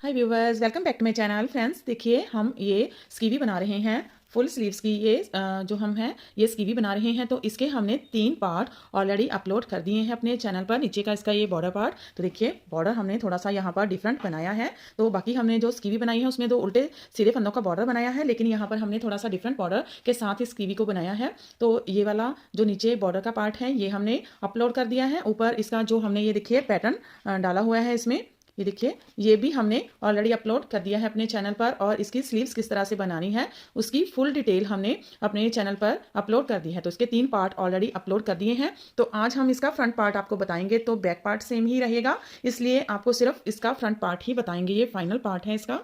Hi viewers, welcome back to my channel. Friends देखिए, हम ये स्कीवी बना रहे हैं फुल स्लीव्स की। ये जो हम हैं ये स्कीवी बना रहे हैं। तो इसके हमने 3 पार्ट ऑलरेडी अपलोड कर दिए हैं अपने चैनल पर। नीचे का इसका ये बॉर्डर पार्ट, तो देखिए बॉर्डर हमने थोड़ा सा यहाँ पर डिफरेंट बनाया है। तो बाकी हमने जो स्कीवी बनाई है उसमें 2 उल्टे सीधे फंदों का बॉर्डर बनाया है, लेकिन यहाँ पर हमने थोड़ा सा डिफरेंट बॉर्डर के साथ इस स्कीवी को बनाया है। तो ये वाला जो नीचे बॉर्डर का पार्ट है ये हमने अपलोड कर दिया है। ऊपर इसका जो हमने ये देखिए पैटर्न डाला हुआ है इसमें, ये देखिए ये भी हमने ऑलरेडी अपलोड कर दिया है अपने चैनल पर। और इसकी स्लीव्स किस तरह से बनानी है उसकी फुल डिटेल हमने अपने चैनल पर अपलोड कर दी है। तो इसके 3 पार्ट ऑलरेडी अपलोड कर दिए हैं। तो आज हम इसका फ्रंट पार्ट आपको बताएंगे। तो बैक पार्ट सेम ही रहेगा, इसलिए आपको सिर्फ इसका फ्रंट पार्ट ही बताएंगे। ये फाइनल पार्ट है इसका।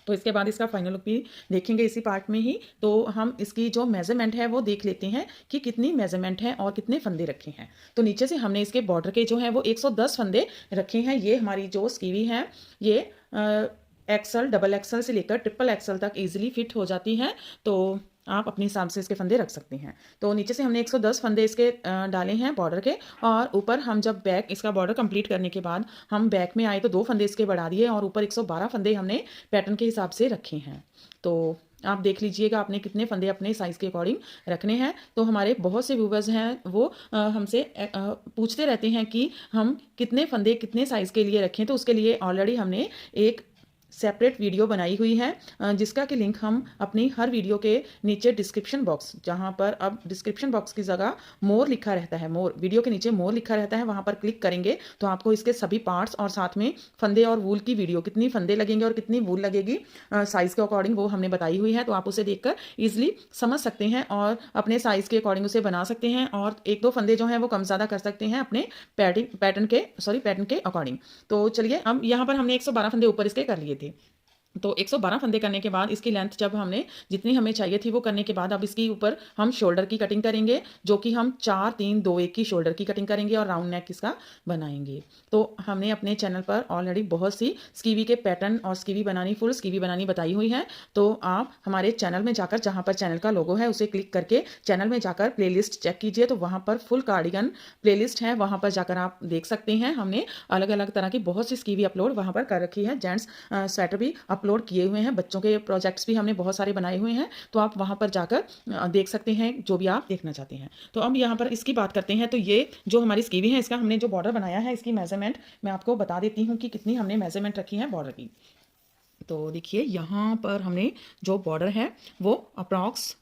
तो इसके बाद इसका फाइनल लुक भी देखेंगे इसी पार्ट में ही। तो हम इसकी जो मेजरमेंट है वो देख लेते हैं कि कितनी मेजरमेंट है और कितने फंदे रखे हैं। तो नीचे से हमने इसके बॉर्डर के जो है वो 110 फंदे रखे हैं। ये हमारी जो स्कीवी है ये एक्सल, डबल एक्सल से लेकर ट्रिपल एक्सल तक इजीली फिट हो जाती है। तो आप अपने हिसाब से इसके फंदे रख सकते हैं। तो नीचे से हमने 110 फंदे इसके डाले हैं बॉर्डर के। और ऊपर हम जब बैक इसका बॉर्डर कंप्लीट करने के बाद हम बैक में आए तो 2 फंदे इसके बढ़ा दिए और ऊपर 112 फंदे हमने पैटर्न के हिसाब से रखे हैं। तो आप देख लीजिएगा आपने कितने फंदे अपने साइज़ के अकॉर्डिंग रखने हैं। तो हमारे बहुत से व्यूवर्स हैं वो हमसे पूछते रहते हैं कि हम कितने फंदे कितने साइज़ के लिए रखें। तो उसके लिए ऑलरेडी हमने एक सेपरेट वीडियो बनाई हुई है, जिसका कि लिंक हम अपनी हर वीडियो के नीचे डिस्क्रिप्शन बॉक्स, जहां पर अब डिस्क्रिप्शन बॉक्स की जगह मोर लिखा रहता है, मोर वीडियो के नीचे मोर लिखा रहता है, वहां पर क्लिक करेंगे तो आपको इसके सभी पार्ट्स और साथ में फंदे और वूल की वीडियो, कितनी फंदे लगेंगे और कितनी वूल लगेगी साइज़ के अकॉर्डिंग, वो हमने बताई हुई है। तो आप उसे देखकर ईजिली समझ सकते हैं और अपने साइज़ के अकॉर्डिंग उसे बना सकते हैं। और 1-2 फंदे जो हैं वो कम ज़्यादा कर सकते हैं अपने पैटर्न के अकॉर्डिंग। तो चलिए, अब यहाँ पर हमने 112 फंदे ऊपर इसके कर लिए थे। तो 112 फंदे करने के बाद इसकी लेंथ जब हमने जितनी हमें चाहिए थी वो करने के बाद अब इसकी ऊपर हम शोल्डर की कटिंग करेंगे, जो कि हम 4-3-2-1 की शोल्डर की कटिंग करेंगे और राउंड नेक इसका बनाएंगे। तो हमने अपने चैनल पर ऑलरेडी बहुत सी स्कीवी के पैटर्न और स्कीवी बनानी, फुल स्कीवी बनानी बताई हुई है। तो आप हमारे चैनल में जाकर, जहाँ पर चैनल का लोगो है उसे क्लिक करके चैनल में जाकर प्लेलिस्ट चेक कीजिए। तो वहाँ पर फुल कार्डिगन प्लेलिस्ट है, वहाँ पर जाकर आप देख सकते हैं। हमने अलग अलग तरह की बहुत सी स्कीवी अपलोड वहाँ पर कर रखी है। जेंट्स स्वेटर भी अपलोड किए हुए हैं, बच्चों के प्रोजेक्ट्स भी हमने बहुत सारे बनाए हुए हैं। तो आप वहाँ पर जाकर देख सकते हैं जो भी आप देखना चाहते हैं। तो अब यहाँ पर इसकी बात करते हैं। तो ये जो हमारी स्कीवी है इसका हमने जो बॉर्डर बनाया है इसकी मेजरमेंट मैं आपको बता देती हूँ कि कितनी हमने मेजरमेंट रखी है बॉर्डर की। तो देखिए यहाँ पर हमने जो बॉर्डर है वो अप्रॉक्स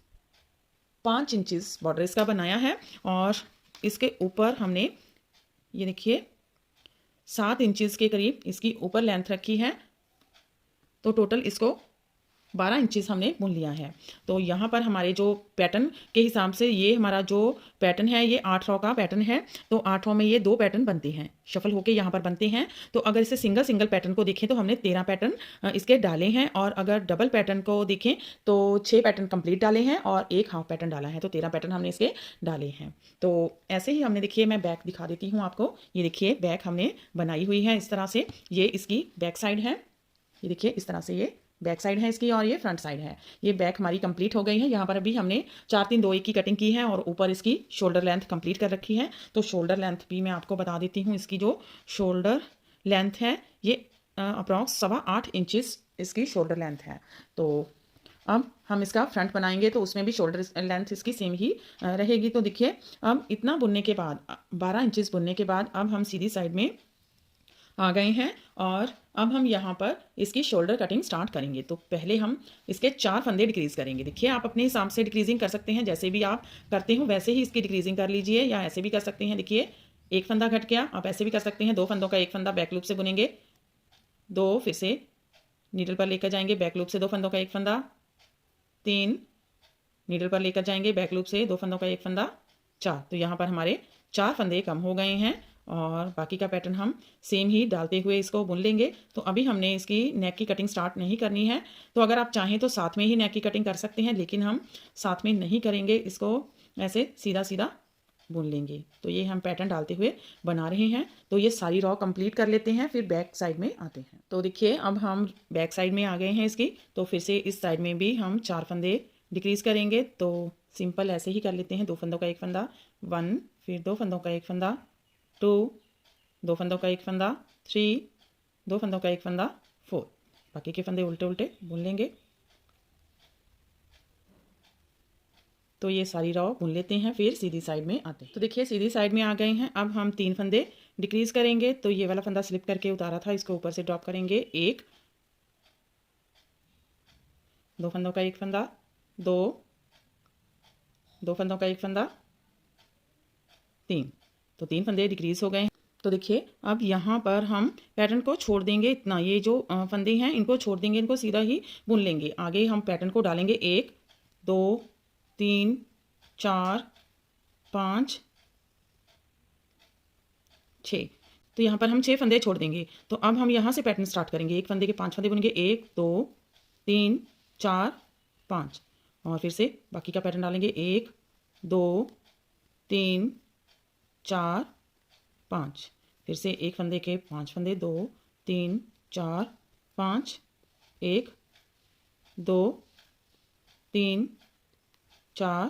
5 इंचज़ बॉर्डर इसका बनाया है। और इसके ऊपर हमने ये देखिए 7 इंचज़ के करीब इसकी ऊपर लेंथ रखी है। तो टोटल इसको 12 इंचज़ हमने बुन लिया है। तो यहाँ पर हमारे जो पैटर्न के हिसाब से ये हमारा जो पैटर्न है ये 8 रॉ का पैटर्न है। तो 8 रॉ में ये 2 पैटर्न बनते हैं, शफल होके यहाँ पर बनते हैं। तो अगर इसे सिंगल सिंगल पैटर्न को देखें तो हमने 13 पैटर्न इसके डाले हैं। और अगर डबल पैटर्न को देखें तो 6 पैटर्न कंप्लीट डाले हैं और 1 हाफ पैटर्न डाला है। तो 13 पैटर्न हमने इसके डाले हैं। तो ऐसे ही हमने, देखिए मैं बैक दिखा देती हूँ आपको। ये देखिए बैक हमने बनाई हुई है इस तरह से। ये इसकी बैक साइड है, ये देखिए इस तरह से ये बैक साइड है इसकी और ये फ्रंट साइड है। ये बैक हमारी कंप्लीट हो गई है। यहाँ पर अभी हमने 4-3-2-1 की कटिंग की है और ऊपर इसकी शोल्डर लेंथ कंप्लीट कर रखी है। तो शोल्डर लेंथ भी मैं आपको बता देती हूँ। इसकी जो शोल्डर लेंथ है ये अप्रॉक्स 8.25 इंचज़ इसकी शोल्डर लेंथ है। तो अब हम इसका फ्रंट बनाएंगे तो उसमें भी शोल्डर लेंथ इसकी सेम ही रहेगी। तो देखिए अब इतना बुनने के बाद, 12 इंचज़ बुनने के बाद अब हम सीधी साइड में आ गए हैं। और अब हम यहाँ पर इसकी शोल्डर कटिंग स्टार्ट करेंगे। तो पहले हम इसके 4 फंदे डिक्रीज़ करेंगे। देखिए आप अपने हिसाब से डिक्रीजिंग कर सकते हैं, जैसे भी आप करते हो वैसे ही इसकी डिक्रीजिंग कर लीजिए, या ऐसे भी कर सकते हैं। देखिए 1 फंदा घट गया, आप ऐसे भी कर सकते हैं। 2 फंदों का 1 फंदा बैक लूप से बुनेंगे, 2 फिर से नीडल पर लेकर जाएंगे, बैक लूप से 2 फंदों का 1 फंदा, 3 नीडल पर लेकर जाएंगे, बैक लूप से 2 फंदों का 1 फंदा, 4। तो यहाँ पर हमारे 4 फंदे कम हो गए हैं। और बाकी का पैटर्न हम सेम ही डालते हुए इसको बुन लेंगे। तो अभी हमने इसकी नेक की कटिंग स्टार्ट नहीं करनी है। तो अगर आप चाहें तो साथ में ही नेक की कटिंग कर सकते हैं, लेकिन हम साथ में नहीं करेंगे, इसको ऐसे सीधा सीधा बुन लेंगे। तो ये हम पैटर्न डालते हुए बना रहे हैं। तो ये सारी रॉ कंप्लीट कर लेते हैं, फिर बैक साइड में आते हैं। तो देखिए अब हम बैक साइड में आ गए हैं इसकी। तो फिर से इस साइड में भी हम 4 फंदे डिक्रीज़ करेंगे। तो सिंपल ऐसे ही कर लेते हैं। 2 फंदों का 1 फंदा, 1, फिर 2 फंदों का 1 फंदा, 2, 2 फंदों का 1 फंदा, 3, 2 फंदों का 1 फंदा, 4। बाकी के फंदे उल्टे उल्टे बुन लेंगे। तो ये सारी रॉ बुन लेते हैं, फिर सीधी साइड में आते हैं। तो देखिए सीधी साइड में आ गए हैं। अब हम 3 फंदे डिक्रीज करेंगे। तो ये वाला फंदा स्लिप करके उतारा था, इसको ऊपर से ड्रॉप करेंगे। 1 2 फंदों का एक फंदा, 2 फंदों का एक फंदा, 3। तो 3 फंदे डिक्रीज हो गए। तो देखिए अब यहाँ पर हम पैटर्न को छोड़ देंगे इतना, ये जो फंदे हैं इनको छोड़ देंगे, इनको सीधा ही बुन लेंगे। आगे हम पैटर्न को डालेंगे 1 2 3 4 5 6। तो यहाँ पर हम 6 फंदे छोड़ देंगे। तो अब हम यहाँ से पैटर्न स्टार्ट करेंगे। एक फंदे के 5 फंदे बुनेंगे, 1 2 3 4 5, और फिर से बाकी का पैटर्न डालेंगे 1 2 3 4 5। फिर से एक फंदे के 5 फंदे, 2 3 4 5, 1 2 3 4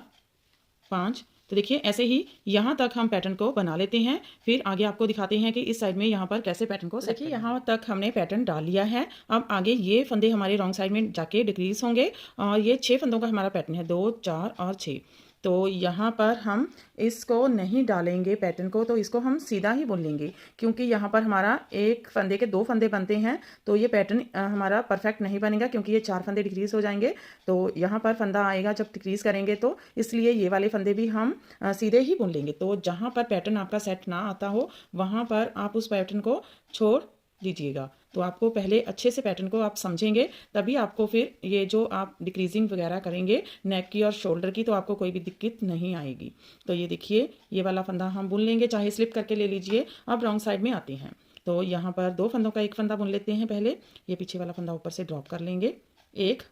5। तो देखिए ऐसे ही यहाँ तक हम पैटर्न को बना लेते हैं। फिर आगे आपको दिखाते हैं कि इस साइड में यहाँ पर कैसे पैटर्न को देखिए यहाँ तक हमने पैटर्न डाल लिया है। अब आगे ये फंदे हमारे रॉन्ग साइड में जाके डिक्रीज होंगे, और ये 6 फंदों का हमारा पैटर्न है, 2 4 और 6। तो यहाँ पर हम इसको नहीं डालेंगे पैटर्न को, तो इसको हम सीधा ही बुन लेंगे, क्योंकि यहाँ पर हमारा एक फंदे के 2 फंदे बनते हैं। तो ये पैटर्न हमारा परफेक्ट नहीं बनेगा, क्योंकि ये 4 फंदे डिक्रीज हो जाएंगे। तो यहाँ पर फंदा आएगा जब डिक्रीज करेंगे, तो इसलिए ये वाले फंदे भी हम सीधे ही बुन लेंगे। तो जहाँ पर पैटर्न आपका सेट ना आता हो वहाँ पर आप उस पैटर्न को छोड़ दीजिएगा। तो आपको पहले अच्छे से पैटर्न को आप समझेंगे, तभी आपको फिर ये जो आप डिक्रीजिंग वगैरह करेंगे नेक की और शोल्डर की, तो आपको कोई भी दिक्कत नहीं आएगी। तो ये देखिए ये वाला फंदा हम बुन लेंगे, चाहे स्लिप करके ले लीजिए। अब रॉन्ग साइड में आते हैं। तो यहाँ पर 2 फंदों का एक फंदा बुन लेते हैं पहले। ये पीछे वाला फंदा ऊपर से ड्रॉप कर लेंगे, 1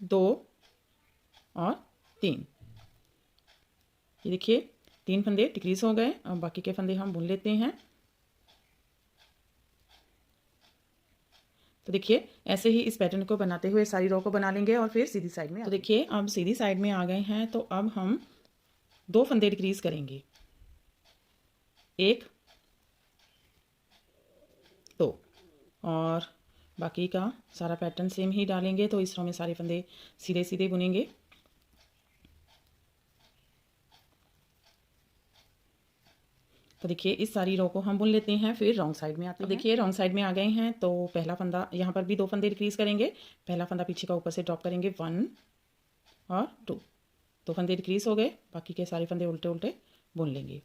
2 और 3। ये देखिए 3 फंदे डिक्रीज हो गए। अब बाकी के फंदे हम बुन लेते हैं। तो देखिए ऐसे ही इस पैटर्न को बनाते हुए सारी रो को बना लेंगे, और फिर सीधी साइड में। तो देखिए अब सीधी साइड में आ गए हैं। तो अब हम 2 फंदे डिक्रीज करेंगे, 1 2, और बाकी का सारा पैटर्न सेम ही डालेंगे। तो इस रो में सारे फंदे सीधे सीधे बुनेंगे। तो देखिए इस सारी रो को हम बुन लेते हैं, फिर रॉन्ग साइड में आते हैं। देखिए रॉन्ग साइड में आ गए हैं। तो पहला फंदा यहाँ पर भी 2 फंदे डिक्रीज करेंगे। पहला फंदा पीछे का ऊपर से ड्रॉप करेंगे, 1 और 2। 2 फंदे डिक्रीज हो गए। बाकी के सारे फंदे उल्टे उल्टे बुन लेंगे।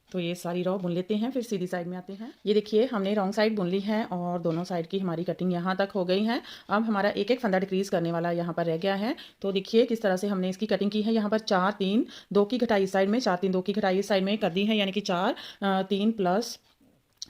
तो ये सारी रॉ बुन लेते हैं, फिर सीधी साइड में आते हैं। ये देखिए हमने रॉन्ग साइड बुन ली है, और दोनों साइड की हमारी कटिंग यहाँ तक हो गई है। अब हमारा एक एक फंदा डिक्रीज करने वाला यहाँ पर रह गया है। तो देखिए किस तरह से हमने इसकी कटिंग की है। यहाँ पर 4 3 2 की घटाई इस साइड में, 4 3 2 की घटाई इस साइड में कर दी है, यानी कि 4 3 प्लस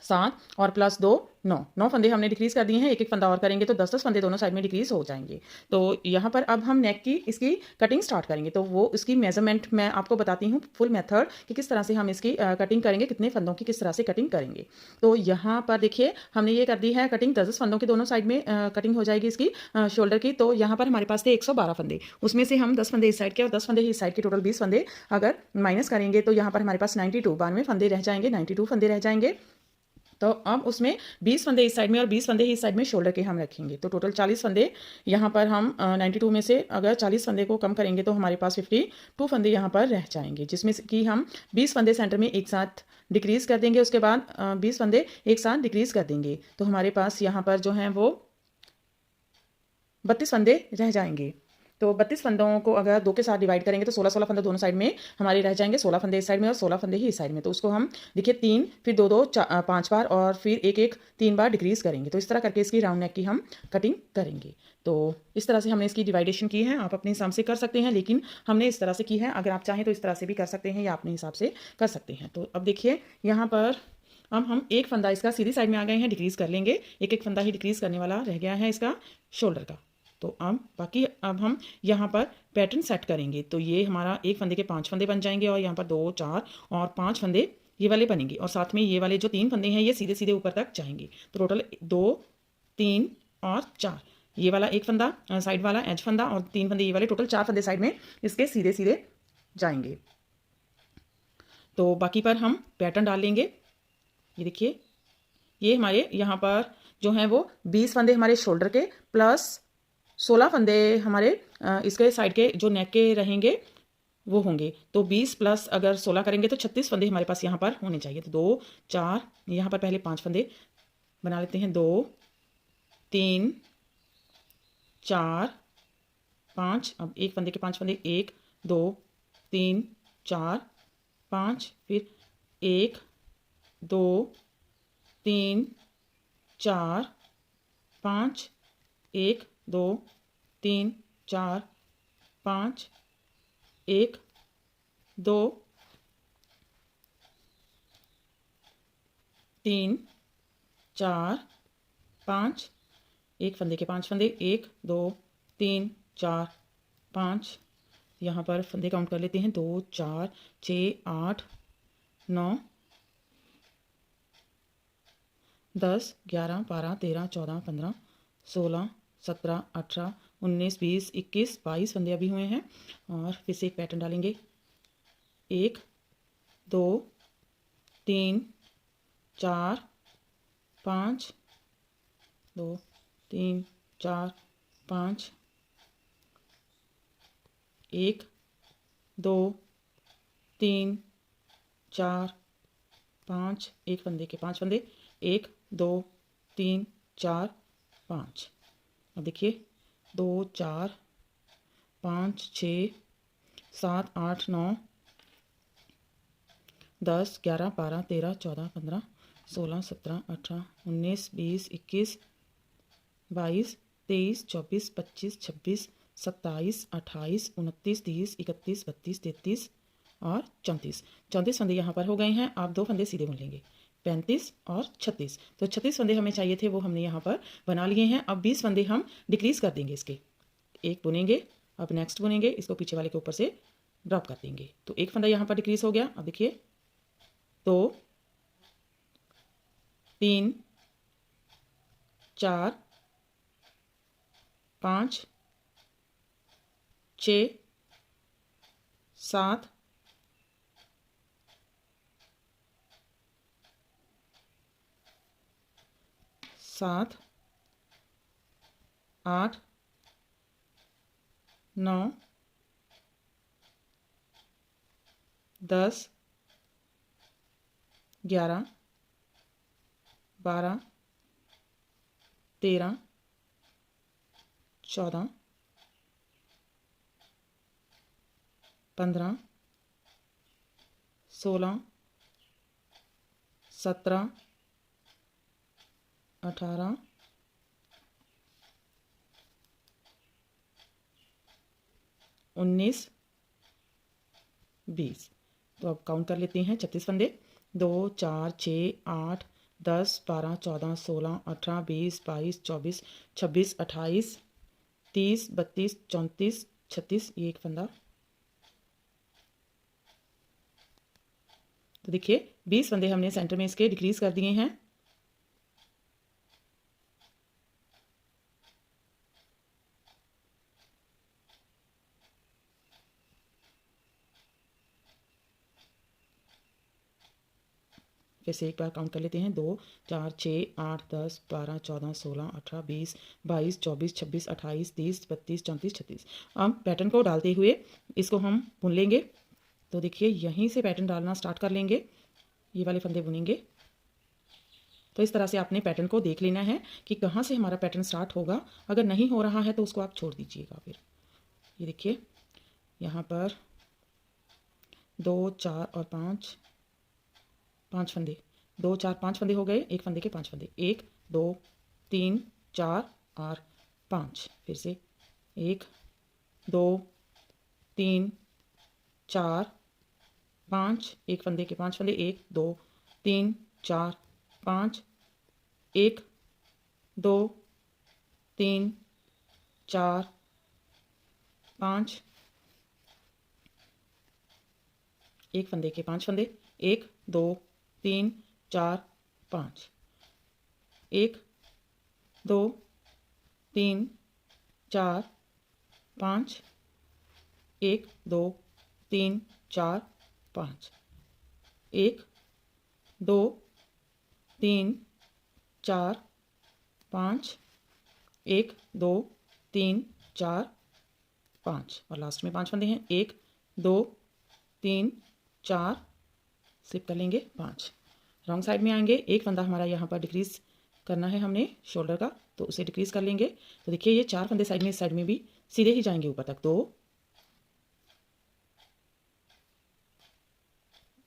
7 और प्लस 2 9 फंदे हमने डिक्रीज कर दिए हैं। एक एक फंदा और करेंगे तो 10 फंदे दोनों साइड में डिक्रीज हो जाएंगे। तो यहाँ पर अब हम नेक की इसकी कटिंग स्टार्ट करेंगे। तो वो इसकी मेजरमेंट मैं आपको बताती हूँ, फुल मेथड कि किस तरह से हम इसकी कटिंग करेंगे, कितने फंदों की किस तरह से कटिंग करेंगे। तो यहाँ पर देखिए हमने ये कर दी है कटिंग, 10 फंदों की दोनों साइड में कटिंग हो जाएगी इसकी शोल्डर की। तो यहाँ पर हमारे पास थे 112 फंदे, उसमें से हम 10 फंदे इस साइड के और 10 फंदे इस साइड के, टोटल 20 फंदे अगर माइनस करेंगे तो यहाँ पर हमारे पास 92 फंदे रह जाएंगे, 92 फंदे रह जाएंगे। तो अब उसमें 20 फंदे इस साइड में और 20 फंदे ही इस साइड में शोल्डर के हम रखेंगे। तो टोटल 40 फंदे यहाँ पर हम 92 में से अगर 40 फंदे को कम करेंगे तो हमारे पास 52 फंदे यहाँ पर रह जाएंगे, जिसमें कि हम 20 फंदे सेंटर में एक साथ डिक्रीज कर देंगे। उसके बाद 20 फंदे एक साथ डिक्रीज कर देंगे। तो हमारे पास यहाँ पर जो हैं वो 32 फंदे रह जाएंगे। तो 32 फंदों को अगर 2 के साथ डिवाइड करेंगे तो 16 फंदे दोनों साइड में हमारे रह जाएंगे, 16 फंदे इस साइड में और 16 फंदे ही इस साइड में। तो उसको हम देखिए 3 फिर 2 2 5 बार और फिर 1 1 3 बार डिक्रीज करेंगे। तो इस तरह करके इसकी राउंड नेक की हम कटिंग करेंगे। तो इस तरह से हमने इसकी डिवाइडेशन की है। आप अपने हिसाब से कर सकते हैं, लेकिन हमने इस तरह से की है। अगर आप चाहें तो इस तरह से भी कर सकते हैं या अपने हिसाब से कर सकते हैं। तो अब देखिए यहाँ पर अब हम एक फंदा इसका सीधी साइड में आ गए हैं, डिक्रीज कर लेंगे। एक एक फंदा ही डिक्रीज करने वाला रह गया है इसका शोल्डर का। तो अब हम यहाँ पर पैटर्न सेट करेंगे। तो ये हमारा एक फंदे के 5 फंदे बन जाएंगे, और यहाँ पर 2 4 और 5 फंदे ये वाले बनेंगे, और साथ में ये वाले जो 3 फंदे हैं ये सीधे सीधे ऊपर तक जाएंगे। तो टोटल 2 3 और 4, ये वाला एक फंदा साइड वाला एज फंदा और 3 फंदे ये वाले, टोटल 4 फंदे साइड में इसके सीधे सीधे जाएंगे। तो बाकी पर हम पैटर्न डाल लेंगे। ये देखिए, ये हमारे यहाँ पर जो हैं वो 20 फंदे हमारे शोल्डर के प्लस 16 फंदे हमारे इसके साइड के जो नेक के रहेंगे वो होंगे। तो 20 प्लस अगर 16 करेंगे तो 36 फंदे हमारे पास यहाँ पर होने चाहिए। तो 2 4, यहाँ पर पहले 5 फंदे बना लेते हैं। 2 3 4 5, अब एक फंदे के 5 फंदे, 1 2 3 4 5, फिर 1 2 3 4 5, 1 2 3 4 5, 1 2 3 4 5, एक फंदे के 5 फंदे, 1 2 3 4 5, यहाँ पर फंदे काउंट कर लेते हैं। 2 4 6 8 9 10 11 12 13 14 15 16 17 18 19 20 21 22 फंदे अभी हुए हैं। और फिर से एक पैटर्न डालेंगे। 1 2 3 4 5 2 3 4 5, 1 2 3 4 5, एक फंदे के 5 फंदे, 1 2 3 4 5। अब देखिए 2 4 5 6 7 8 9 10 11 12 13 14 15 16 17 18 19 20 21 22 23 24 25 26 27 28 29 30 31 32 33 और 34 फंदे यहाँ पर हो गए हैं। आप 2 फंदे सीधे बुन लेंगे। 35 और 36, तो 36 फंदे हमें चाहिए थे, वो हमने यहाँ पर बना लिए हैं। अब 20 फंदे हम डिक्रीज कर देंगे इसके। एक बुनेंगे, अब नेक्स्ट बुनेंगे, इसको पीछे वाले के ऊपर से ड्रॉप कर देंगे। तो एक फंदा यहाँ पर डिक्रीज हो गया। अब देखिए 2 3 4 5 6 7 7 8 9 10 11 12 13 14 15 16 17 18 19 20। तो अब काउंट कर लेते हैं 36 फंदे। 2 4 6 8 10 12 14 16 18 20 22 24 26 28 30 32 34 36, ये एक फंदा। तो देखिए 20 फंदे हमने सेंटर में इसके डिक्रीज कर दिए हैं। फिर से एक बार काउंट कर लेते हैं। 2 4 6 8 10 12 14 16 18 20 22 24 26 28 30 32 34 36। अब पैटर्न को डालते हुए इसको हम बुन लेंगे। तो देखिए यहीं से पैटर्न डालना स्टार्ट कर लेंगे। ये वाले फंदे बुनेंगे। तो इस तरह से आपने पैटर्न को देख लेना है कि कहाँ से हमारा पैटर्न स्टार्ट होगा। अगर नहीं हो रहा है तो उसको आप छोड़ दीजिएगा। फिर ये देखिए यहाँ पर 2 4 और 5 फंदे, 2 4 5 फंदे हो गए। एक फंदे के 5 फंदे, 1 2 3 4 और 5। फिर से 1 2 3 4 5, एक फंदे के 5 फंदे, 1 2 3 4 5, 1 2 3 4 5, एक फंदे के 5 फंदे, 1 2 3 4 5, 1 2 3 4 5, 1 2 3 4 5, 1 2 3 4 5, 1 2 3 4 5 और लास्ट में 5 फंदे हैं। 1 2 3 4 स्लिप कर लेंगे 5। रॉन्ग साइड में आएंगे, एक फंदा हमारा यहाँ पर डिक्रीज करना है हमने शोल्डर का, तो उसे डिक्रीज कर लेंगे। तो देखिए ये 4 फंदे साइड में, इस साइड में भी सीधे ही जाएंगे ऊपर तक। 2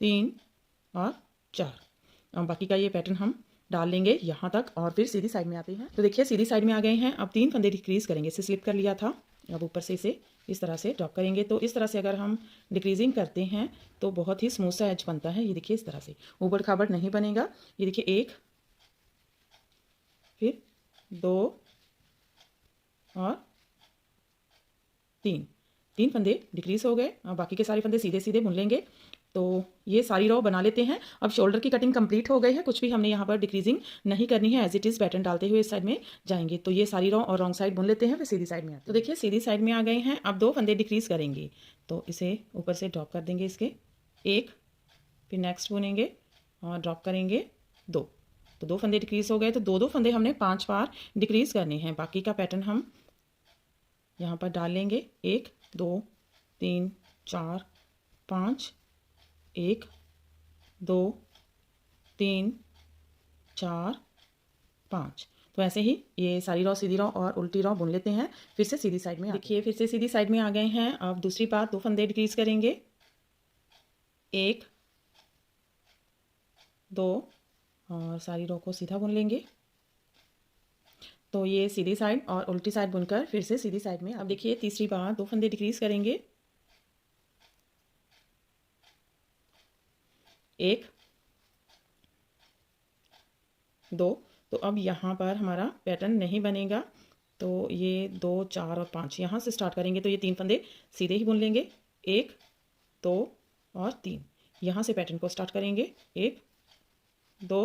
3 और 4। अब बाकी का ये पैटर्न हम डाल लेंगे यहाँ तक और फिर सीधी साइड में आते हैं। तो देखिए सीधी साइड में आ गए हैं। अब 3 फंदे डिक्रीज करेंगे, इसे स्लिप कर लिया था, अब ऊपर से इसे इस तरह से ड्रॉप करेंगे। तो इस तरह से अगर हम डिक्रीजिंग करते हैं तो बहुत ही स्मूथ सा एज बनता है। ये देखिए इस तरह से ऊबड़ खाबड़ नहीं बनेगा। ये देखिए 1 फिर 2 और 3 फंदे डिक्रीज हो गए। अब बाकी के सारे फंदे सीधे सीधे बुन लेंगे। तो ये सारी रो बना लेते हैं। अब शोल्डर की कटिंग कंप्लीट हो गई है, कुछ भी हमने यहाँ पर डिक्रीजिंग नहीं करनी है, एज इट इज़ पैटर्न डालते हुए इस साइड में जाएंगे। तो ये सारी रो और रॉन्ग साइड बुन लेते हैं, फिर सीधी साइड में आते हैं। तो देखिए सीधी साइड में आ गए हैं। अब 2 फंदे डिक्रीज करेंगे, तो इसे ऊपर से ड्रॉप कर देंगे इसके 1, फिर नेक्स्ट बुनेंगे और ड्रॉप करेंगे 2। तो 2 फंदे डिक्रीज हो गए। तो 2 फंदे हमने 5 बार डिक्रीज करने हैं। बाकी का पैटर्न हम यहाँ पर डाल लेंगे। 1 2 3 4 5, 1 2 3 4 5। तो ऐसे ही ये सारी रो, सीधी रो और उल्टी रो बुन लेते हैं। फिर से सीधी साइड में देखिए, फिर से सीधी साइड में आ गए हैं। अब दूसरी बार 2 फंदे डिक्रीज करेंगे। 1 2 और सारी रो को सीधा बुन लेंगे। तो ये सीधी साइड और उल्टी साइड बुनकर फिर से सीधी साइड में। अब देखिए तीसरी बार 2 फंदे डिक्रीज करेंगे। 1 2। तो अब यहाँ पर हमारा पैटर्न नहीं बनेगा, तो ये 2 4 और 5 यहाँ से स्टार्ट करेंगे। तो ये 3 फंदे सीधे ही बुन लेंगे। 1 2 और 3 यहाँ से पैटर्न को स्टार्ट करेंगे। 1 2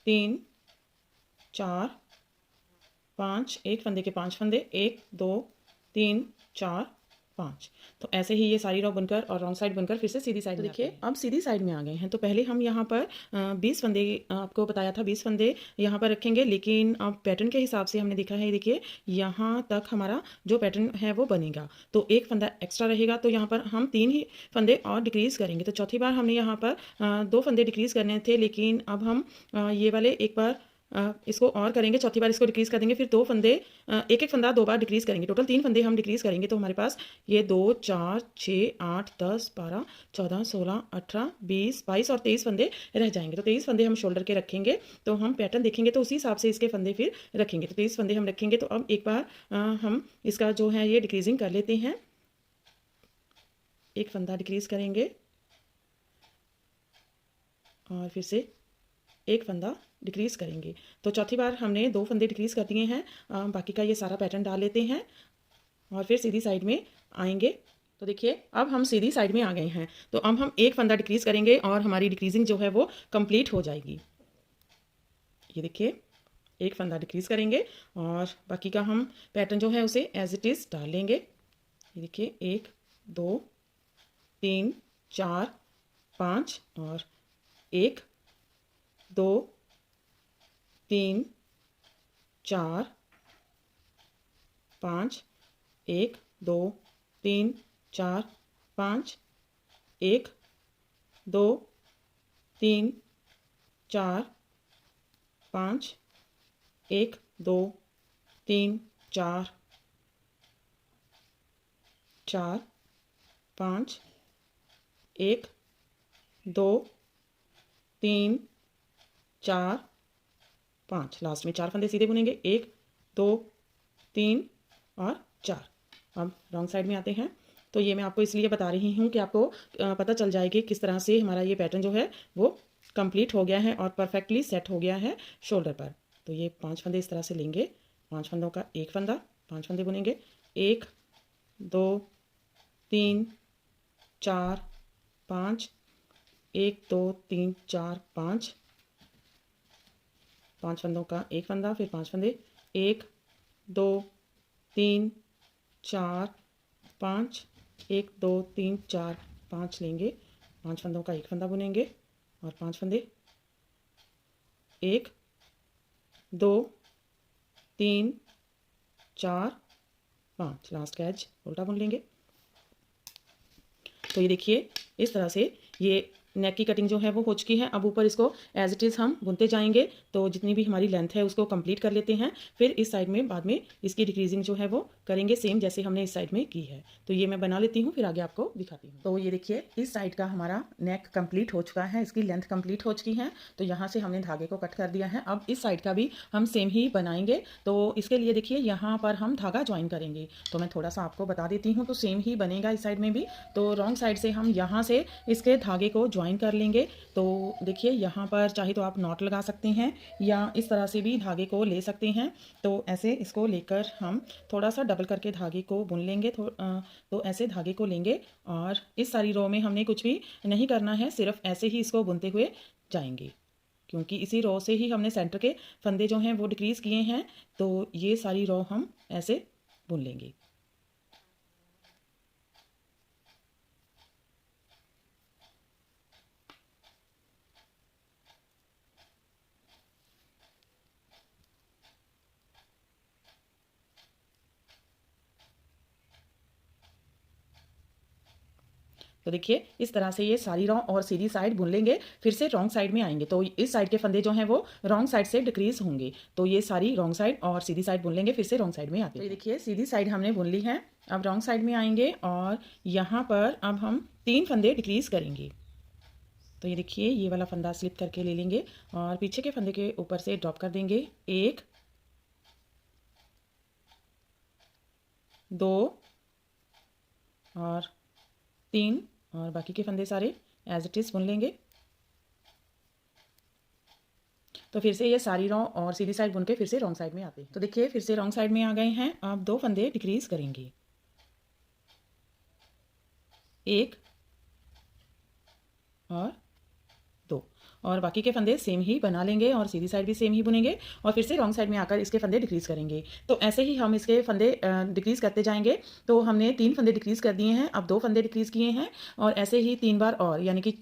3 4 5, एक फंदे के 5 फंदे, 1 2 3 4 5। तो ऐसे ही ये सारी रो बनकर और रॉन्ग साइड बनकर फिर से सीधी साइड। तो देखिए अब सीधी साइड में आ गए हैं। तो पहले हम यहाँ पर 20 फंदे, आपको बताया था 20 फंदे यहाँ पर रखेंगे, लेकिन अब पैटर्न के हिसाब से हमने देखा है, देखिए यहाँ तक हमारा जो पैटर्न है वो बनेगा। तो एक फंदा एक्स्ट्रा रहेगा, तो यहाँ पर हम 3 ही फंदे और डिक्रीज करेंगे। तो चौथी बार हमने यहाँ पर 2 फंदे डिक्रीज करने थे, लेकिन अब हम ये वाले एक बार इसको और करेंगे। चौथी बार इसको डिक्रीज कर देंगे। फिर 2 फंदे, एक एक फंदा 2 बार डिक्रीज करेंगे। टोटल 3 फंदे हम डिक्रीज करेंगे। तो हमारे पास ये 2 4 6 8 10 12 14 16 18 20 22 और 23 फंदे रह जाएंगे। तो 23 फंदे हम शोल्डर के रखेंगे। तो हम पैटर्न देखेंगे तो उसी हिसाब से इसके फंदे फिर रखेंगे। तो 23 फंदे हम रखेंगे। तो अब एक बार हम इसका जो है ये डिक्रीजिंग कर लेते हैं। एक फंदा डिक्रीज करेंगे और फिर से एक फंदा डिक्रीज करेंगे। तो चौथी बार हमने 2 फंदे डिक्रीज कर दिए हैं। बाकी का ये सारा पैटर्न डाल लेते हैं और फिर सीधी साइड में आएंगे। तो देखिए अब हम सीधी साइड में आ गए हैं। तो अब हम एक फंदा डिक्रीज करेंगे और हमारी डिक्रीजिंग जो है वो कंप्लीट हो जाएगी। ये देखिए एक फंदा डिक्रीज करेंगे और बाकी का हम पैटर्न जो है उसे एज इट इज़ डाल लेंगे। ये देखिए 1 2 3 4 5 और 1 2 3 4 5, 1 2 3 4 5, 1 2 3 4 5, 1 2 3 4 4 5, 1 2 3 4 5। लास्ट में 4 फंदे सीधे बुनेंगे। 1 2 3 और 4। अब रॉन्ग साइड में आते हैं। तो ये मैं आपको इसलिए बता रही हूँ कि आपको पता चल जाए कि किस तरह से हमारा ये पैटर्न जो है वो कंप्लीट हो गया है और परफेक्टली सेट हो गया है शोल्डर पर। तो ये 5 फंदे इस तरह से लेंगे। 5 फंदों का एक फंदा, 5 फंदे बुनेंगे। 1 2 3 4 5, 1 2 3 4 5। 5 फंदों का एक फंदा, फिर 5 फंदे। 1 2 3 4 5, 1 2 3 4 5 लेंगे। 5 फंदों का एक फंदा बुनेंगे और 5 फंदे। 1 2 3 4 5, लास्ट का एज उल्टा बुन लेंगे। तो ये देखिए इस तरह से ये नेक की कटिंग जो है वो हो चुकी है। अब ऊपर इसको एज इट इज़ हम बुनते जाएंगे, तो जितनी भी हमारी लेंथ है उसको कंप्लीट कर लेते हैं। फिर इस साइड में बाद में इसकी डिक्रीजिंग जो है वो करेंगे, सेम जैसे हमने इस साइड में की है। तो ये मैं बना लेती हूँ, फिर आगे आपको दिखाती हूँ। तो ये देखिए इस साइड का हमारा नेक कंप्लीट हो चुका है, इसकी लेंथ कंप्लीट हो चुकी है। तो यहाँ से हमने धागे को कट कर दिया है। अब इस साइड का भी हम सेम ही बनाएंगे। तो इसके लिए देखिए यहाँ पर हम धागा ज्वाइन करेंगे। तो मैं थोड़ा सा आपको बता देती हूँ, तो सेम ही बनेगा इस साइड में भी। तो रॉन्ग साइड से हम यहाँ से इसके धागे को ज्वाइन कर लेंगे। तो देखिए यहाँ पर चाहे तो आप नॉट लगा सकते हैं या इस तरह से भी धागे को ले सकते हैं। तो ऐसे इसको लेकर हम थोड़ा सा डबल करके धागे को बुन लेंगे। तो ऐसे धागे को लेंगे और इस सारी रो में हमने कुछ भी नहीं करना है, सिर्फ ऐसे ही इसको बुनते हुए जाएंगे, क्योंकि इसी रो से ही हमने सेंटर के फंदे जो हैं वो डिक्रीज़ किए हैं। तो ये सारी रो हम ऐसे बुन लेंगे। तो देखिए इस तरह से ये सारी रो और सीधी साइड बुन लेंगे, फिर से रॉन्ग साइड में आएंगे। तो इस साइड के फंदे जो हैं वो रॉन्ग साइड से डिक्रीज होंगे। तो ये सारी रॉन्ग साइड और सीधी साइड बुन लेंगे, फिर से रॉन्ग साइड में आते हैं। तो ये देखिए सीधी साइड हमने बुन ली है। अब रॉन्ग साइड में आएंगे और यहाँ पर अब हम 3 फंदे डिक्रीज करेंगे। तो ये देखिए ये वाला फंदा स्लिप करके ले लेंगे और पीछे के फंदे के ऊपर से ड्रॉप कर देंगे। 1 2 और 3 और बाकी के फंदे सारे एज इट इज़ बुन लेंगे। तो फिर से ये सारी रो और सीधी साइड बुन के फिर से रॉन्ग साइड में आते हैं। तो देखिए फिर से रॉन्ग साइड में आ गए हैं। अब 2 फंदे डिक्रीज करेंगे, 1 और 2 और बाकी के फंदे सेम ही बना लेंगे और सीधी साइड भी सेम ही बुनेंगे और फिर से रॉन्ग साइड में आकर इसके फंदे डिक्रीज करेंगे। तो ऐसे ही हम इसके फंदे डिक्रीज करते जाएंगे। तो हमने 3 फंदे डिक्रीज कर दिए हैं, अब 2 फंदे डिक्रीज किए हैं और ऐसे ही 3 बार और, यानी कि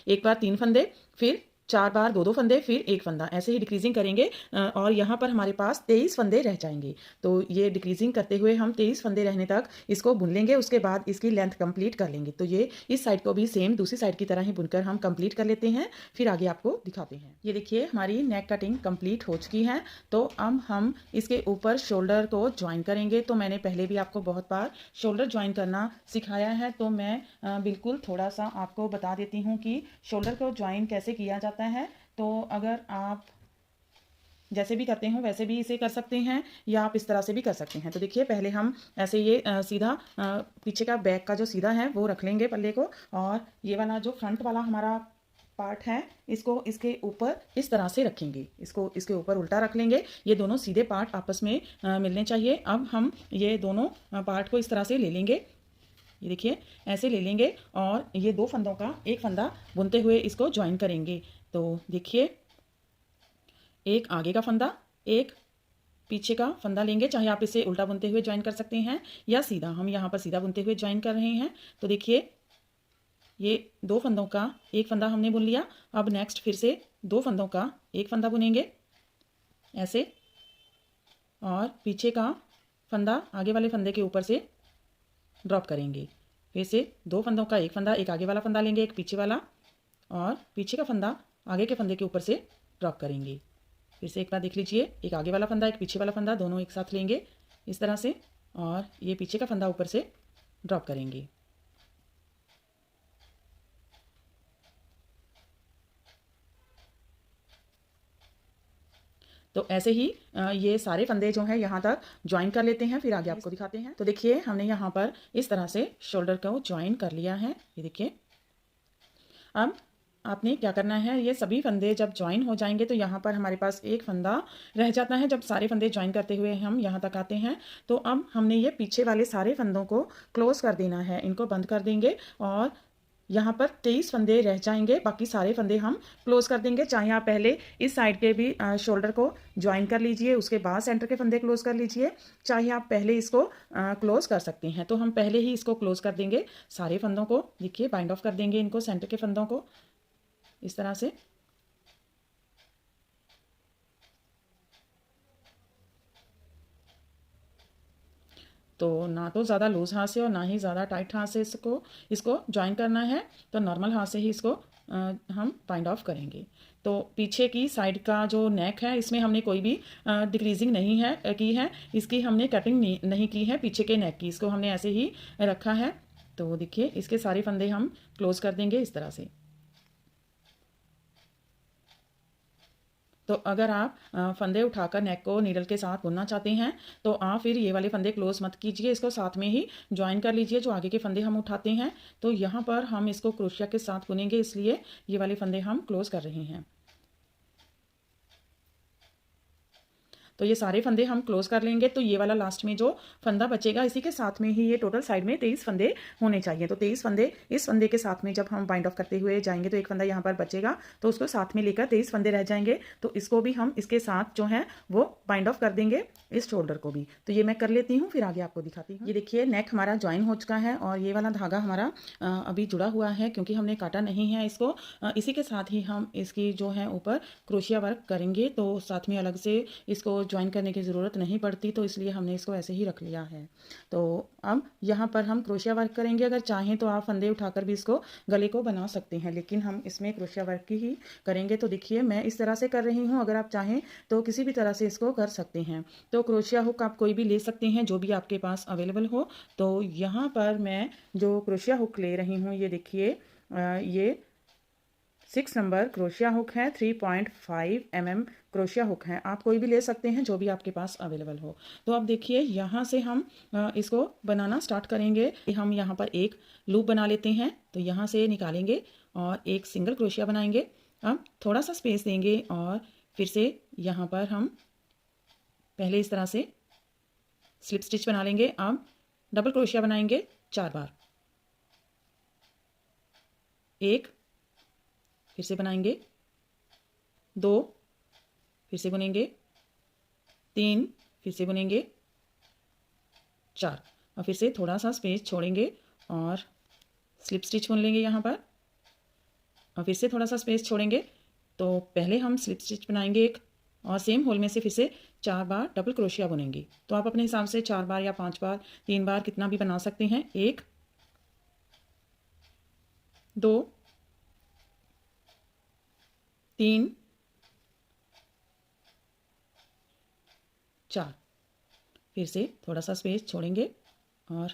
एक बार 3 फंदे, फिर 4 बार 2 फंदे, फिर 1 फंदा, ऐसे ही डिक्रीजिंग करेंगे और यहाँ पर हमारे पास 23 फंदे रह जाएंगे। तो ये डिक्रीजिंग करते हुए हम 23 फंदे रहने तक इसको बुन लेंगे। उसके बाद इसकी लेंथ कंप्लीट कर लेंगे। तो ये इस साइड को भी सेम दूसरी साइड की तरह ही बुनकर हम कंप्लीट कर लेते हैं, फिर आगे आपको दिखाते हैं। ये देखिए हमारी नेक कटिंग कंप्लीट हो चुकी है। तो अब हम इसके ऊपर शोल्डर को ज्वाइन करेंगे। तो मैंने पहले भी आपको बहुत बार शोल्डर ज्वाइन करना सिखाया है, तो मैं बिल्कुल थोड़ा सा आपको बता देती हूँ कि शोल्डर को ज्वाइन कैसे किया जाता है। तो अगर आप जैसे भी करते हो वैसे भी इसे कर सकते हैं या आप इस तरह से भी कर सकते हैं। तो देखिए पहले हम ऐसे ये सीधा पीछे का बैक का जो सीधा है वो रख लेंगे पल्ले को, और ये वाला जो फ्रंट वाला हमारा पार्ट है इसको इसके ऊपर इस तरह से रखेंगे, इसको इसके ऊपर उल्टा रख लेंगे। ये दोनों सीधे पार्ट आपस में मिलने चाहिए। अब हम ये दोनों पार्ट को इस तरह से ले लेंगे, ये देखिए ऐसे ले लेंगे और ये 2 फंदों का एक फंदा बुनते हुए इसको ज्वाइन करेंगे। तो देखिए एक आगे का फंदा, एक पीछे का फंदा लेंगे, चाहे आप इसे उल्टा बुनते हुए ज्वाइन कर सकते हैं या सीधा, हम यहाँ पर सीधा बुनते हुए ज्वाइन कर रहे हैं। तो देखिए ये 2 फंदों का एक फंदा हमने बुन लिया। अब नेक्स्ट फिर से 2 फंदों का एक फंदा बुनेंगे ऐसे, और पीछे का फंदा आगे वाले फंदे के ऊपर से ड्रॉप करेंगे। फिर से 2 फंदों का एक फंदा, एक आगे वाला फंदा लेंगे, एक पीछे वाला, और पीछे का फंदा आगे के फंदे के ऊपर से ड्रॉप करेंगे। फिर से एक बार देख लीजिए, एक आगे वाला फंदा एक पीछे वाला फंदा दोनों एक साथ लेंगे इस तरह से, और ये पीछे का फंदा ऊपर से ड्रॉप करेंगे। तो ऐसे ही ये सारे फंदे जो हैं यहाँ तक ज्वाइन कर लेते हैं, फिर आगे आपको दिखाते हैं। तो देखिए हमने यहाँ पर इस तरह से शोल्डर को ज्वाइन कर लिया है, ये देखिए। अब आपने क्या करना है, ये सभी फंदे जब ज्वाइन हो जाएंगे तो यहाँ पर हमारे पास एक फंदा रह जाता है। जब सारे फंदे ज्वाइन करते हुए हम यहाँ तक आते हैं तो अब हमने ये पीछे वाले सारे फंदों को क्लोज कर देना है, इनको बंद कर देंगे और यहाँ पर 23 फंदे रह जाएंगे, बाकी सारे फंदे हम क्लोज कर देंगे। चाहे आप पहले इस साइड के भी शोल्डर को ज्वाइन कर लीजिए, उसके बाद सेंटर के फंदे क्लोज कर लीजिए, चाहे आप पहले इसको क्लोज कर सकते हैं। तो हम पहले ही इसको क्लोज कर देंगे सारे फंदों को, देखिए बाइंड ऑफ कर देंगे इनको, सेंटर के फंदों को इस तरह से। तो ना तो ज़्यादा लूज़ हाथ से और ना ही ज़्यादा टाइट हाथ से इसको ज्वाइन करना है। तो नॉर्मल हाथ से ही इसको हम बाइंड ऑफ करेंगे। तो पीछे की साइड का जो नेक है इसमें हमने कोई भी डिक्रीजिंग नहीं है की है, इसकी हमने कटिंग नहीं की है पीछे के नेक की, इसको हमने ऐसे ही रखा है। तो देखिए इसके सारे फंदे हम क्लोज कर देंगे इस तरह से। तो अगर आप फंदे उठाकर नेक को नीडल के साथ बुनना चाहते हैं तो आप फिर ये वाले फंदे क्लोज मत कीजिए, इसको साथ में ही ज्वाइन कर लीजिए जो आगे के फंदे हम उठाते हैं। तो यहाँ पर हम इसको क्रोशिया के साथ बुनेंगे, इसलिए ये वाले फंदे हम क्लोज कर रहे हैं। तो ये सारे फंदे हम क्लोज कर लेंगे। तो ये वाला लास्ट में जो फंदा बचेगा इसी के साथ में ही ये टोटल साइड में 23 फंदे होने चाहिए। तो 23 फंदे इस फंदे के साथ में जब हम बाइंड ऑफ करते हुए जाएंगे तो एक फंदा यहाँ पर बचेगा, तो उसको साथ में लेकर 23 फंदे रह जाएंगे। तो इसको भी हम इसके साथ जो है वो बाइंड ऑफ कर देंगे, इस शोल्डर को भी। तो ये मैं कर लेती हूँ, फिर आगे आपको दिखाती हूँ। ये देखिए नेक हमारा ज्वाइन हो चुका है और ये वाला धागा हमारा अभी जुड़ा हुआ है क्योंकि हमने काटा नहीं है इसको। इसी के साथ ही हम इसकी जो है ऊपर क्रोशिया वर्क करेंगे, तो साथ में अलग से इसको ज्वाइन करने की ज़रूरत नहीं पड़ती, तो इसलिए हमने इसको ऐसे ही रख लिया है। तो अब यहाँ पर हम क्रोशिया वर्क करेंगे। अगर चाहें तो आप फंदे उठाकर भी इसको गले को बना सकते हैं, लेकिन हम इसमें क्रोशिया वर्क ही करेंगे। तो देखिए मैं इस तरह से कर रही हूँ, अगर आप चाहें तो किसी भी तरह से इसको कर सकते हैं। तो क्रोशिया हुक आप कोई भी ले सकते हैं जो भी आपके पास अवेलेबल हो। तो यहाँ पर मैं जो क्रोशिया हुक ले रही हूँ ये देखिए ये 6 नंबर क्रोशिया हुक है, 3.5 mm क्रोशिया हुक है। आप कोई भी ले सकते हैं जो भी आपके पास अवेलेबल हो। तो अब देखिए यहाँ से हम इसको बनाना स्टार्ट करेंगे। हम यहाँ पर एक लूप बना लेते हैं, तो यहाँ से निकालेंगे और एक सिंगल क्रोशिया बनाएंगे। अब थोड़ा सा स्पेस देंगे और फिर से यहाँ पर हम पहले इस तरह से स्लिप स्टिच बना लेंगे। अब डबल क्रोशिया बनाएंगे 4 बार, एक, फिर से बनाएंगे 2, फिर से बुनेंगे 3, फिर से बुनेंगे 4, और फिर से थोड़ा सा स्पेस छोड़ेंगे और स्लिप स्टिच बुन लेंगे यहाँ पर, और फिर से थोड़ा सा स्पेस छोड़ेंगे। तो पहले हम स्लिप स्टिच बनाएंगे एक, और सेम होल में से फिर से 4 बार डबल क्रोशिया बुनेंगे। तो आप अपने हिसाब से 4 बार या 5 बार 3 बार कितना भी बना सकते हैं। 1, 2, 3, 4, फिर से थोड़ा सा स्पेस छोड़ेंगे और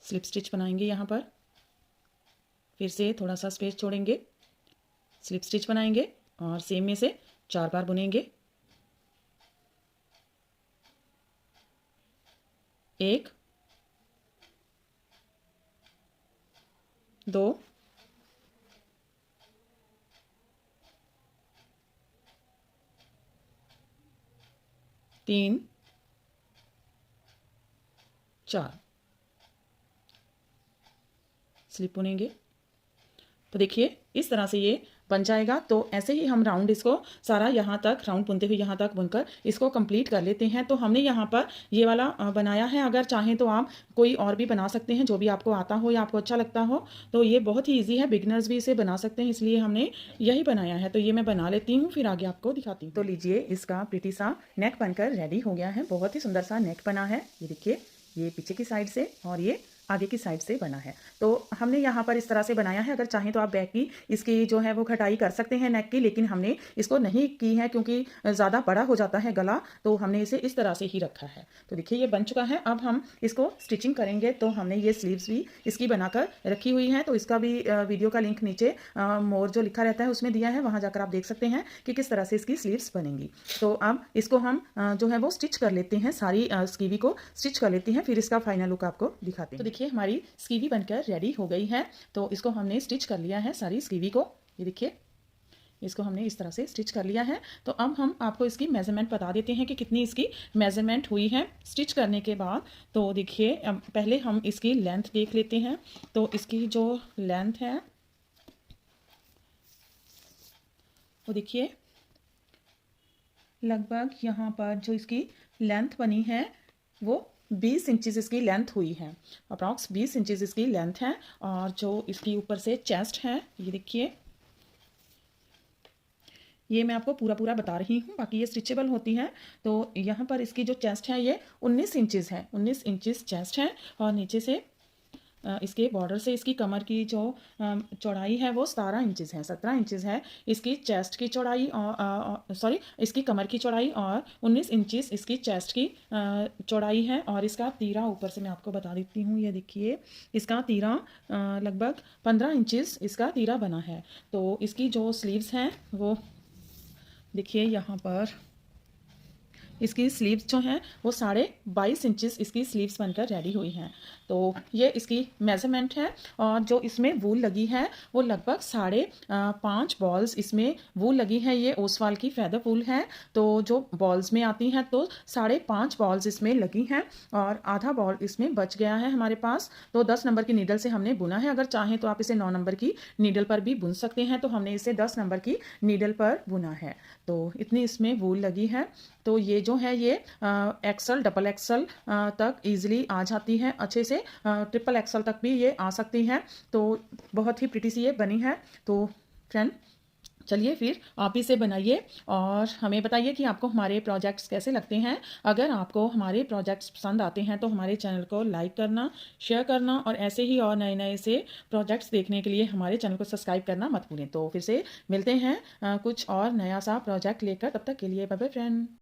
स्लिप स्टिच बनाएंगे यहाँ पर, फिर से थोड़ा सा स्पेस छोड़ेंगे, स्लिप स्टिच बनाएंगे और सेम में से 4 बार बुनेंगे। 1, 2, 3, 4, स्लिप बुनेंगे। तो देखिए इस तरह से ये बन जाएगा। तो ऐसे ही हम राउंड इसको सारा यहाँ तक राउंड बुनते हुए यहाँ तक बुनकर इसको कंप्लीट कर लेते हैं। तो हमने यहाँ पर ये वाला बनाया है। अगर चाहें तो आप कोई और भी बना सकते हैं जो भी आपको आता हो या आपको अच्छा लगता हो। तो ये बहुत ही ईजी है, बिगनर्स भी इसे बना सकते हैं, इसलिए हमने यही बनाया है। तो ये मैं बना लेती हूँ, फिर आगे आपको दिखाती हूँ। तो लीजिए इसका प्रीटी सा नेक बनकर रेडी हो गया है। बहुत ही सुंदर सा नेक बना है। ये देखिए ये पीछे की साइड से और ये आगे की साइड से बना है। तो हमने यहाँ पर इस तरह से बनाया है। अगर चाहें तो आप बैक की इसकी जो है वो कटाई कर सकते हैं नेक की, लेकिन हमने इसको नहीं की है क्योंकि ज़्यादा बड़ा हो जाता है गला, तो हमने इसे इस तरह से ही रखा है। तो देखिए ये बन चुका है। अब हम इसको स्टिचिंग करेंगे। तो हमने ये स्लीव्स भी इसकी बनाकर रखी हुई हैं, तो इसका भी वीडियो का लिंक नीचे मोर जो लिखा रहता है उसमें दिया है, वहाँ जाकर आप देख सकते हैं कि किस तरह से इसकी स्लीव्स बनेंगी। तो अब इसको हम जो है वो स्टिच कर लेते हैं, सारी स्कीवी को स्टिच कर लेते हैं, फिर इसका फाइनल लुक आपको दिखाते हैं। तो देखिए हमारी स्कीवी बनकर रेडी हो गई है। तो इसको हमने स्टिच कर लिया है सारी स्कीवी को। ये देखिए इसको हमने इस तरह से स्टिच कर लिया है। तो अब हम आपको इसकी मेजरमेंट बता देते हैं कि कितनी इसकी मेजरमेंट हुई है स्टिच करने के बाद। तो देखिए पहले हम इसकी लेंथ देख लेते हैं। तो इसकी जो लेंथ है वो देखिए लगभग यहाँ पर जो इसकी लेंथ बनी है वो 20 इंचज़ इसकी लेंथ हुई है। अप्रॉक्स 20 इंचज़ इसकी लेंथ है। और जो इसकी ऊपर से चेस्ट है ये देखिए ये मैं आपको पूरा पूरा बता रही हूँ, बाकी ये स्टिचेबल होती हैं। तो यहाँ पर इसकी जो चेस्ट है ये 19 इंचेस है, 19 इंचेस चेस्ट है। और नीचे से इसके बॉर्डर से इसकी कमर की जो चौड़ाई है वो 17 इंचेस है, 17 इंचेस है इसकी चेस्ट की चौड़ाई। और सॉरी, इसकी कमर की चौड़ाई, और 19 इंचेस इसकी चेस्ट की चौड़ाई है। और इसका तीरा ऊपर से मैं आपको बता देती हूँ, ये देखिए इसका तीरा लगभग 15 इंचेस इसका तीरा बना है। तो इसकी जो स्लीव्स हैं वो देखिए यहाँ पर इसकी स्लीव्स जो हैं वो 22.5 इंचेस इसकी स्लीव्स बनकर रेडी हुई हैं। तो ये इसकी मेज़रमेंट है। और जो इसमें वूल लगी है वो लगभग 5.5 बॉल्स इसमें वूल लगी है। ये ओसवाल की फैदर वूल है। तो जो बॉल्स में आती हैं तो 5.5 बॉल्स इसमें लगी हैं और आधा बॉल इसमें बच गया है हमारे पास। तो 10 नंबर की नीडल से हमने बुना है। अगर चाहें तो आप इसे 9 नंबर की नीडल पर भी बुन सकते हैं। तो हमने इसे 10 नंबर की नीडल पर बुना है। तो इतनी इसमें वूल लगी है। तो ये जो है ये एक्सल डबल एक्सल तक इजीली आ जाती है अच्छे से, ट्रिपल एक्सल तक भी ये आ सकती हैं। तो बहुत ही प्रिटी सी ये बनी है। तो फ्रेंड चलिए फिर आप इसे बनाइए और हमें बताइए कि आपको हमारे प्रोजेक्ट्स कैसे लगते हैं। अगर आपको हमारे प्रोजेक्ट्स पसंद आते हैं तो हमारे चैनल को लाइक करना, शेयर करना और ऐसे ही और नए नए से प्रोजेक्ट्स देखने के लिए हमारे चैनल को सब्सक्राइब करना मत भूलें। तो फिर से मिलते हैं कुछ और नया सा प्रोजेक्ट लेकर। तब तक के लिए बाय बाय फ्रेंड।